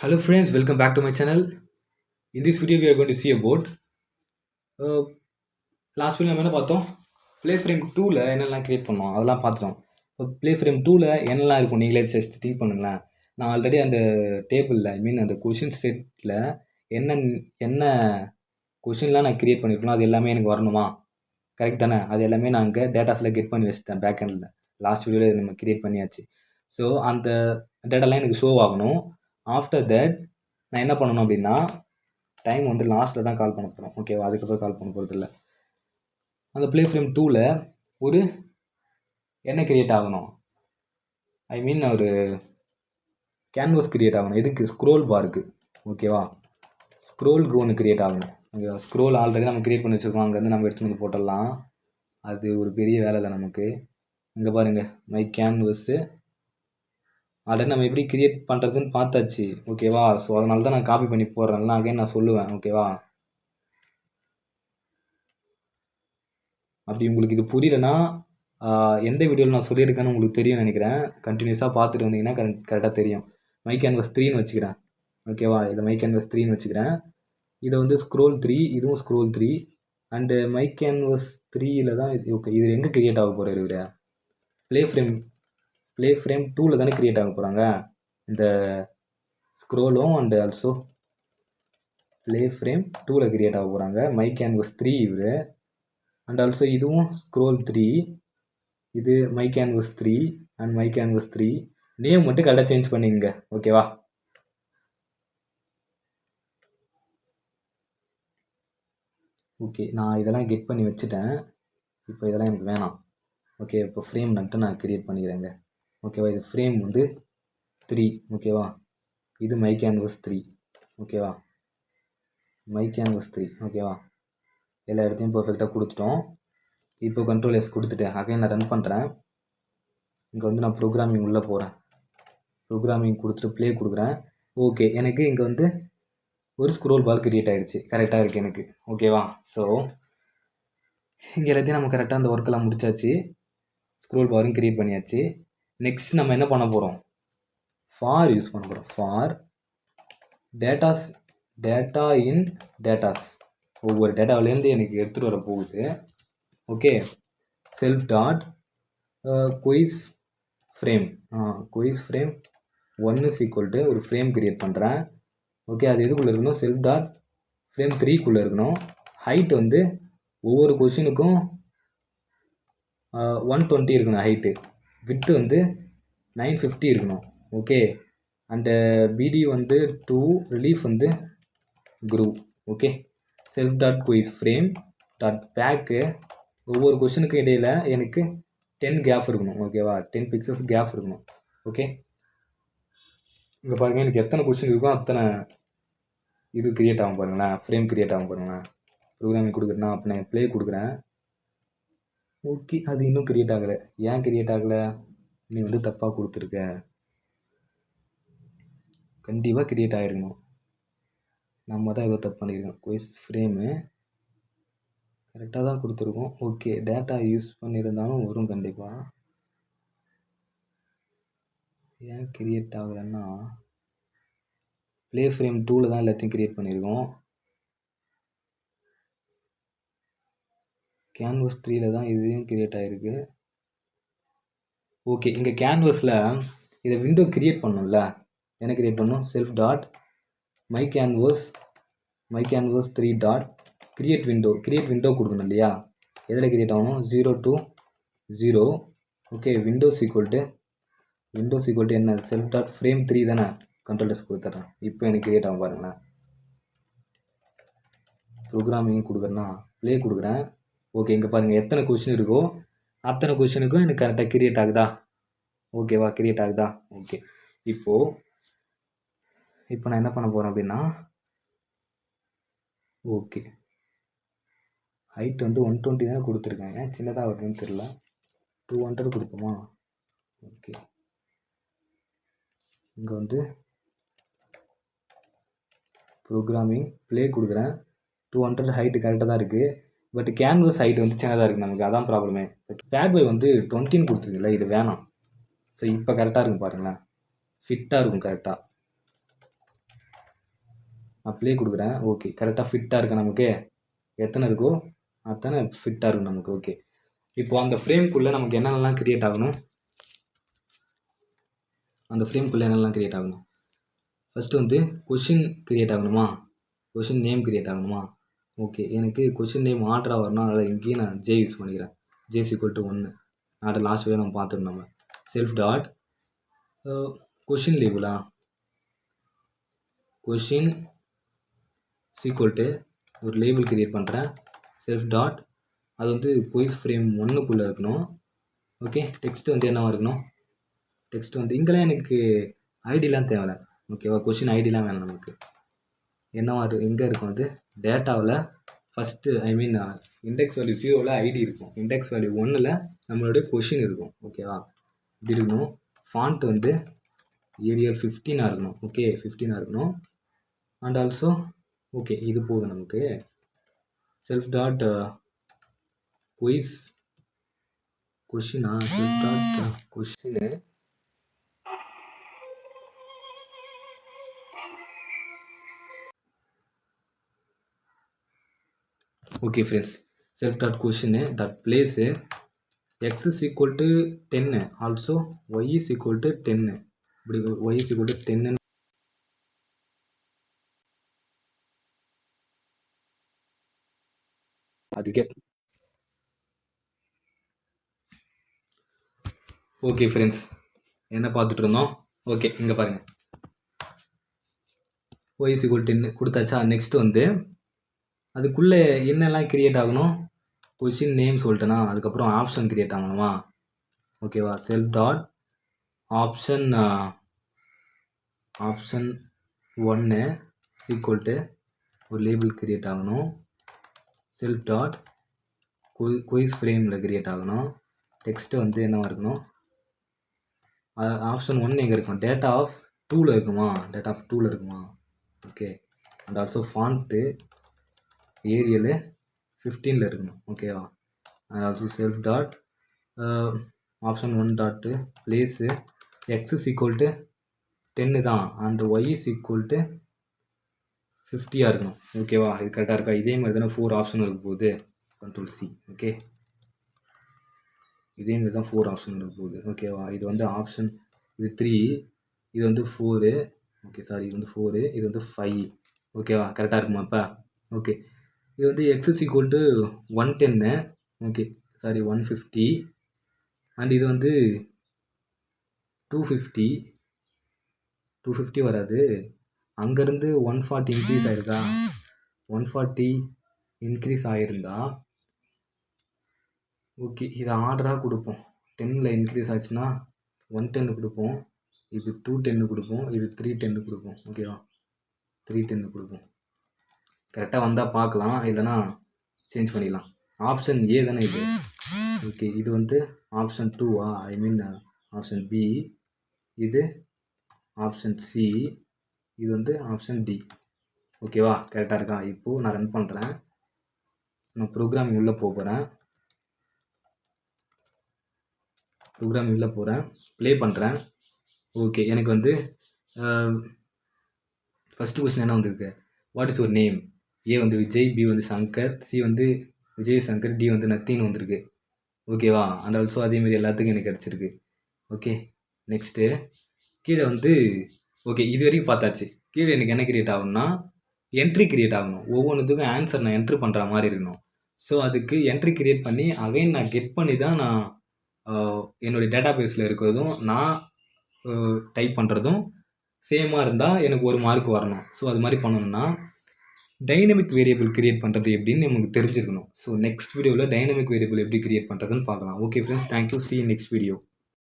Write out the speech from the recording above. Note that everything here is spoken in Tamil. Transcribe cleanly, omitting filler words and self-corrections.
Hello friends, welcome back to my channel. In this video we are going to see about last video நம்ம என்ன பார்த்தோம், ப்ளே ஃப்ரேம் 2ல என்னெல்லாம் க்ரியேட் பண்ணோம் அதெல்லாம் பார்த்துட்டோம். இப்போ ப்ளே ஃப்ரேம் 2ல என்னெல்லாம் இருக்கும் நீங்களே ஜஸ்ட் திங்க் பண்ணுங்களேன். நான் ஆல்ரெடி அந்த டேபிளில் அந்த கொஷின் செட்டில் என்ன என்ன கொஷின்லாம் நான் க்ரியேட் பண்ணியிருக்கணும் அது எல்லாமே எனக்கு வரணுமா, கரெக்ட் தானே? அது எல்லாமே நான் அங்கே டேட்டாஸில் கெட் பண்ணி வச்சுட்டேன் பேக் எண்டில். லாஸ்ட் வீடியோவில் நம்ம க்ரியேட் பண்ணியாச்சு. ஸோ அந்த டேட்டாலாம் எனக்கு ஷோ ஆகணும். ஆஃப்டர் தட் நான் என்ன பண்ணணும் அப்படின்னா, டைம் வந்து லாஸ்ட்டில் தான் கால் பண்ண போகிறோம், ஓகேவா? அதுக்கப்புறம் கால் பண்ண போகிறது இல்லை. அந்த ப்ளே ஃப்ரேம் 2ல ஒரு என்ன க்ரியேட் ஆகணும், ஒரு கேன்வஸ் க்ரியேட் ஆகணும். எதுக்கு? ஸ்க்ரோல் பாருக்கு, ஓகேவா? ஸ்க்ரோலுக்கு ஒன்று க்ரியேட் ஆகணும், ஓகேவா? ஸ்க்ரோல் ஆல்ரெடி நம்ம க்ரியேட் பண்ணி வச்சுருக்கோம், அங்கேருந்து நம்ம எடுத்துகிட்டு வந்து போட்டுடலாம். அது ஒரு பெரிய வேலை இல்லை நமக்கு. இங்கே பாருங்கள், மை கேன்வஸ்ஸு ஆல்ரெடி நம்ம எப்படி க்ரியேட் பண்ணுறதுன்னு பார்த்தாச்சு, ஓகேவா? ஸோ அதனால தான் நான் காப்பி பண்ணி போடுறேன்லாம் அகைன் நான் சொல்லுவேன், ஓகேவா? அப்படி உங்களுக்கு இது புரியலன்னா எந்த வீடியோவில் நான் சொல்லியிருக்கேன்னு உங்களுக்கு தெரியும் நினைக்கிறேன். கண்டினியூஸாக பார்த்துட்டு வந்தீங்கன்னா கரெக்டாக தெரியும். மை கேன்வஸ் 3ன்னு வச்சுக்கிறேன், ஓகேவா? இதை மை கேன்வஸ் 3ன்னு வச்சுக்கிறேன். இதை வந்து ஸ்க்ரோல் 3, இதுவும் ஸ்க்ரோல் 3 அண்டு மை கேன்வஸ் 3ல் தான் இது. ஓகே, இது எங்கே க்ரியேட் ஆக போகிறாரு இவர்? ப்ளே ஃப்ரேம் 2ல் தானே க்ரியேட் ஆக போகிறாங்க. இந்த ஸ்க்ரோலும் அண்டு ஆல்சோ ப்ளே ஃப்ரேம் 2ல் க்ரியேட் ஆக போகிறாங்க. மை கேன்வஸ் 3 இவர் அண்ட் ஆல்சோ இதுவும் ஸ்க்ரோல் 3, இது my canvas 3 and my canvas 3. Name மட்டும் கரெக்டாக சேஞ்ச் பண்ணிங்க, ஓகேவா? ஓகே, நான் இதெல்லாம் கெட் பண்ணி வச்சுட்டேன். இப்போ இதெல்லாம் எனக்கு வேணாம், ஓகே? இப்போ ஃப்ரேம் மட்டும் நான் க்ரியேட் பண்ணிக்கிறேங்க, ஓகேவா? இது ஃப்ரேம் வந்து 3, ஓகேவா? இது மை கேன்வஸ் 3, ஓகேவா? மை கேன்வஸ் 3, ஓகேவா? எல்லா இடத்தையும் பர்ஃபெக்டாக கொடுத்துட்டோம். இப்போ கண்ட்ரோல் எஸ் கொடுத்துட்டேன். அகைன் நான் ரன் பண்ணுறேன். இங்கே வந்து நான் ப்ரோக்ராமிங் உள்ளே போகிறேன். ப்ரோக்ராமிங் கொடுத்துட்டு ப்ளே கொடுக்குறேன். ஓகே, எனக்கு இங்கே வந்து ஒரு ஸ்க்ரோல் பால் க்ரியேட் ஆகிடுச்சு, கரெக்டாக இருக்குது எனக்கு, ஓகேவா? ஸோ இங்கே எல்லாத்தையும் நம்ம கரெக்டாக அந்த ஒர்க்கெல்லாம் முடிச்சாச்சு. ஸ்க்ரோல் பாரும் க்ரியேட் பண்ணியாச்சு. நெக்ஸ்ட் நம்ம என்ன பண்ண போகிறோம், ஃபார் யூஸ் பண்ண போகிறோம். For data in datas. ஒவ்வொரு டேட்டாவிலேருந்து எனக்கு எடுத்துகிட்டு வர போகுது, okay? Self dot quiz frame, quiz frame 1 is equal to ஒரு ஃப்ரேம் க்ரியேட் பண்ணுறேன், ஓகே? அது எதுக்குள்ளே இருக்கணும், செல்ஃப் டாட் ஃப்ரேம் 3க்குள்ளே இருக்கணும். ஹைட் வந்து ஒவ்வொரு கொஷினுக்கும் 120 இருக்கணும் ஹைட்டு. விட்டு வந்து 950 இருக்கணும், ஓகே? அண்டு பிடி வந்து 2, ரிலீஃப் வந்து group, okay? Self dot quiz frame dot pack ஒவ்வொரு கொஷினுக்கும் இடையில் எனக்கு 10 கேப் இருக்கணும், ஓகேவா? 10 பிக்சல்ஸ் கேப் இருக்கணும், ஓகே? இங்கே பாருங்கள், எனக்கு எத்தனை கொஷின் இருக்கும் அத்தனை இது க்ரியேட் ஆகும் பாருங்களேன், ஃப்ரேம் க்ரியேட் ஆகும் பாருங்களேன். ப்ரோக்ராமிங் கொடுக்குறேன்னா அப்போ நான் ப்ளே கொடுக்குறேன், ஓகே? அது இன்னும் க்ரியேட் ஆகலை. ஏன் க்ரியேட் ஆகலை? நீ வந்து தப்பாக கொடுத்துருக்க. கண்டிப்பாக க்ரியேட் ஆகிருக்கணும், நம்ம தான் ஏதோ தப்பு பண்ணியிருக்கோம். குயிஸ் ஃப்ரேமு கரெக்டாக தான் கொடுத்துருக்கோம், ஓகே? டேட்டா யூஸ் பண்ணியிருந்தாலும் வரும் கண்டிப்பாக. ஏன் க்ரியேட் ஆகலைன்னா, ப்ளே ஃப்ரேம் 2ல் தான் எல்லாத்தையும் க்ரியேட் பண்ணியிருக்கோம். கேன்வஸ் 3ல் தான் இதையும் க்ரியேட் ஆகிருக்கு, ஓகே? இங்கே கேன்வஸில் இதை விண்டோ க்ரியேட் பண்ணணும்ல, என்ன க்ரியேட் பண்ணணும், self dot my canvas 3 dot create window கொடுக்கணும் இல்லையா? எதில் க்ரியேட் ஆகணும், 0 to 0, okay? Windows equal to என்ன, செல்ஃப் டாட் ஃப்ரேம் 3 தானே? கண்ட்ரோல் எஸ் கொடுத்துட்றேன். இப்போ எனக்கு க்ரியேட் ஆகும் பாருங்களேன். ப்ரோக்ராமிங் கொடுக்குறேன்னா ப்ளே கொடுக்குறேன், ஓகே? இங்கே பாருங்கள், எத்தனை கொஷின் இருக்கோ அத்தனை கொஷினுக்கும் எனக்கு கரெக்டாக க்ரியேட் ஆகுதா, ஓகேவா? க்ரியேட் ஆகுதா, ஓகே? இப்போ நான் என்ன பண்ண போகிறேன் அப்படின்னா, ஓகே, ஹைட் வந்து 120 தானே கொடுத்துருக்கேன், ஏன் சின்னதாக வருதுன்னு தெரில. 200 கொடுப்போமா, ஓகே? இங்கே வந்து ப்ரோக்ராமிங் ப்ளே கொடுக்குறேன், 200 ஹைட்டு கரெக்டாக தான் இருக்குது. பட் கேன்வஸ் ஹைட் வந்து சின்னதாக இருக்குது நமக்கு, அதான் ப்ராப்ளமே. பேட் பாய் வந்து 20ன்னு கொடுத்துருக்குல்ல, இது வேணாம். ஸோ இப்போ கரெக்டாக இருக்கும் பாருங்களேன், ஃபிட்டாக இருக்கும் கரெக்டாக. நான் ப்ளே கொடுக்குறேன். ஓகே, கரெக்டாக ஃபிட்டாக இருக்கா நமக்கு? எத்தனை இருக்கோ அத்தனை ஃபிட்டாக இருக்கும் நமக்கு. ஓகே, இப்போ அந்த ஃப்ரேம்குள்ளே நமக்கு என்னென்னலாம் க்ரியேட் ஆகணும்? அந்த ஃப்ரேம்குள்ளே என்னென்னலாம் க்ரியேட் ஆகணும்? ஃபஸ்ட்டு வந்து கொஷின் க்ரியேட் ஆகணுமா? கொஷின் நேம் க்ரியேட் ஆகணுமா? ஓகே, எனக்கு கொஷின் நேம் ஆர்டராக வரணும். அதனால் இங்கேயும் நான் ஜே யூஸ் பண்ணிக்கிறேன். ஜே = 1. ஆர்டர் லாஸ்ட் வீடியோ நம்ம பார்த்துருந்தோம். நம்ம செல்ஃப் டாட் கொஷின் லேபிளா, கொஷின் ஒரு லேபிள் க்ரியேட் பண்ணுறேன். செல்ஃப் டாட் அது வந்து குயிஸ் ஃப்ரேம் 1க்குள்ளே இருக்கணும். ஓகே, டெக்ஸ்ட் வந்து என்னவா இருக்கணும்? டெக்ஸ்ட் வந்து இங்கெல்லாம் எனக்கு ஐடிலாம் தேவையில்லை. ஓகேவா, கொஷின் ஐடிலாம் வேணும் நமக்கு. என்னவா எங்கே இருக்கும்? அது டேட்டாவில் ஃபஸ்ட்டு இண்டெக்ஸ் வேல்யூ 0ல் ஐடி இருக்கும். இண்டெக்ஸ் வேல்யூ 1ல் நம்மளுடைய கொஷின் இருக்கும். ஓகேவா, இப்படி இருக்கணும். ஃபாண்ட் வந்து ஏரியல் 15 இருக்கணும். ஓகே, 15 இருக்கணும். அண்ட் ஆல்சோ ஓகே, இது போதும் நமக்கு. செல்ஃப் டாட் குயிஸ் கொஷினா, செல்ஃப் டாட் கொஷினு ஓகே ஃப்ரெண்ட்ஸ், செல்ஃப் டாட் கொஷினு dot place x = 10, also y = 10. இப்படி y = 10 அதுக்கே. ஓகே ஃப்ரெண்ட்ஸ், என்ன பார்த்துட்டு இருந்தோம்? ஓகே, இங்கே பாருங்கள், y = 10 கொடுத்தாச்சா? நெக்ஸ்ட் வந்து அதுக்குள்ளே என்னெல்லாம் க்ரியேட் ஆகணும்? கொஷின் நேம் சொல்லிட்டேன்னா, அதுக்கப்புறம் ஆப்ஷன் க்ரியேட் ஆகணுமா? ஓகேவா, செல்ஃப் டாட் ஆப்ஷன் 1 = ஒரு லேபிள் க்ரியேட் ஆகணும். செல்ஃப் டாட் குயிஸ் ஃப்ரேமில் க்ரியேட் ஆகணும். டெக்ஸ்ட்டு வந்து என்னவாக இருக்கணும்? ஆப்ஷன் 1 எங்கே இருக்கும்? டேட்டா ஆஃப் 2ல் இருக்குமா? டேட்டா ஆஃப் 2ல் இருக்குமா? Okay, and also font Arial 15ல் இருக்கணும். ஓகேவா, and also self dot option 1 dot place x = 10 தான், அண்ட் y = 50 இருக்கணும். ஓகேவா, இது கரெக்டாக இருக்கா? இதே மாதிரி தானே 4 ஆப்ஷன் இருக்க போகுது. Ctrl+C. ஓகே, இதே மாதிரி தான் 4 ஆப்ஷன் இருக்க போகுது. ஓகேவா, இது வந்து ஆப்ஷன், இது 3, இது வந்து 4. ஓகே, சாரி, இது வந்து 4, இது வந்து 5. ஓகேவா, கரெக்டாக இருக்குமா இப்போ? ஓகே, இது வந்து x = 110. Okay, sorry, 150. அண்ட் இது வந்து 250 வராது. அங்கேருந்து 140 இன்க்ரீஸ் ஆகிருக்கா? 140 இன்க்ரீஸ் ஆகிருந்தா ஓகே, இதை ஆர்டராக கொடுப்போம். 10ல் இன்க்ரீஸ் ஆச்சுன்னா 110 கொடுப்போம், இது 210 கொடுப்போம், இது 310 கொடுப்போம். ஓகேவா, 310 கொடுப்போம். கரெக்டாக வந்தால் பார்க்கலாம், இல்லைனா சேஞ்ச் பண்ணிடலாம். ஆப்ஷன் ஏ தானே இது? ஓகே, இது வந்து ஆப்ஷன் 2வா? ஆப்ஷன் பி, இது ஆப்ஷன் சி, இது வந்து ஆப்ஷன் டி. ஓகேவா, கரெக்டாக இருக்கா? இப்போது நான் ரன் பண்ணுறேன். நான் ப்ரோக்ராமிங் உள்ளே போகிறேன். ப்ளே பண்ணுறேன். ஓகே, எனக்கு வந்து ஃபஸ்ட்டு கொஸ்டின் என்ன வந்திருக்கு? What is your name? A வந்து விஜய், பி வந்து சங்கர், சி வந்து விஜய் சங்கர், டி வந்து நத்தின்னு வந்திருக்கு. ஓகேவா, அண்ட் ஆல்சோ அதேமாரி எல்லாத்துக்கும் எனக்கு கிடச்சிருக்கு. ஓகே, நெக்ஸ்ட்டு கீழே வந்து ஓகே, இது வரைக்கும் பார்த்தாச்சு. கீழே எனக்கு என்ன க்ரியேட் ஆகணும்னா என்ட்ரி க்ரியேட் ஆகணும். ஒவ்வொன்றுத்துக்கும் ஆன்சர் நான் என்ட்ரு பண்ணுற மாதிரி இருக்கணும். ஸோ அதுக்கு என்ட்ரி க்ரியேட் பண்ணி அகைன் நான் கெட் பண்ணி தான் நான் என்னுடைய டேட்டா பேஸில் இருக்கிறதும் நான் டைப் பண்ணுறதும் சேமாக இருந்தால் எனக்கு 1 மார்க் வரணும். ஸோ அது மாதிரி பண்ணணும்னா டைனமிக் வேரியபிள் க்ரியேட் பண்ணுறது எப்படின்னு நமக்கு தெரிஞ்சிருக்கணும். ஸோ நெக்ஸ்ட் வீடியோவில் டைனமிக் வேரியபிள் எப்படி க்ரியேட் பண்ணுறதுன்னு பார்க்கலாம். Okay friends, thank you. C next video.